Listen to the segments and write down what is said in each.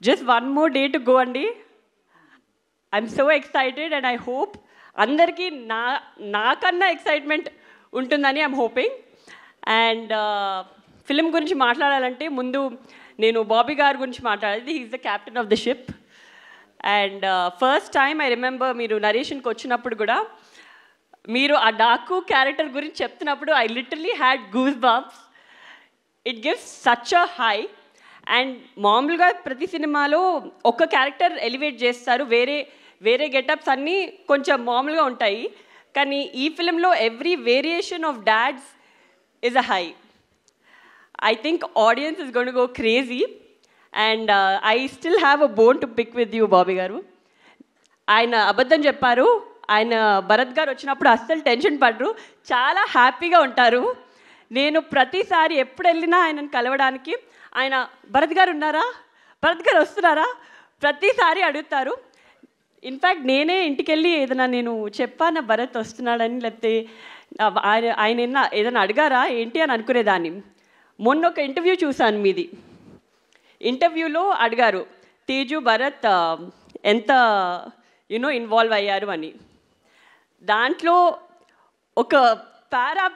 Just one more day to go, Andy. I'm so excited and I hope అందరికీ నాకన్నా excitement ఉంటుందని I'm hoping. And film గురించి మాట్లాడాలంటే ముందు నేను బాబీ గారి గురించి మాట్లాడాలి. He is the captain of the ship. And first time I remember మీరు నరేషన్కి వచ్చినప్పుడు కూడా మీరు ఆ డాకు క్యారెక్టర్ గురించి చెప్తున్నప్పుడు I literally had goose bumps. It gives such a high. And మామూలుగా ప్రతి సినిమాలో ఒక క్యారెక్టర్ ఎలివేట్ చేస్తారు, వేరే గెటప్స్ అన్నీ కొంచెం మామూలుగా ఉంటాయి. కానీ ఈ ఫిలింలో every variation of dads is a high. I think audience is going to go crazy and I still have a bone to pick with you, Bobby garu. ఆయన అబద్ధం చెప్పారు. ఆయన భరత్ గారు వచ్చినప్పుడు అస్సలు టెన్షన్ పడరు, చాలా హ్యాపీగా ఉంటారు. నేను ప్రతిసారి ఎప్పుడు వెళ్ళినా ఆయనను కలవడానికి ఆయన భరత్ గారు ఉన్నారా, భరత్ గారు వస్తున్నారా ప్రతిసారి అడుగుతారు. ఇన్ఫ్యాక్ట్ నేనే ఇంటికి వెళ్ళి ఏదైనా నేను చెప్పాను భరత్ వస్తున్నాడని, లేకపోతే ఆయన ఏదైనా అడిగారా ఏంటి అని అనుకునేదాన్ని. మొన్న ఒక ఇంటర్వ్యూ చూశాను మీది. ఇంటర్వ్యూలో అడిగారు తేజు భరత్ ఎంత ఇన్వాల్వ్ అయ్యారు అని. దాంట్లో ఒక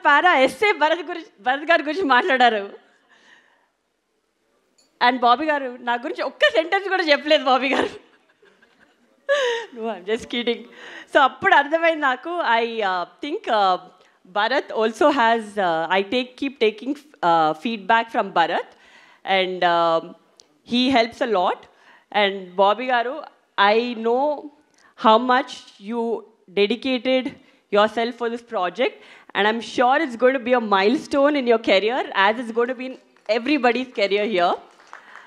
పారా ఎస్సే భరత్ గారి గురించి మాట్లాడారు. అండ్ బాబీ గారు నా గురించి ఒక్క సెంటెన్స్ కూడా చెప్పలేదు బాబీ గారు. No, I'm just kidding. So appudu ardhamaindi naaku. I think Bharat also has, keep taking feedback from Bharat and he helps a lot. And Bobby garu, I know how much you dedicated yourself for this project and I'm sure it's going to be a milestone in your career as it's going to be in everybody's career here.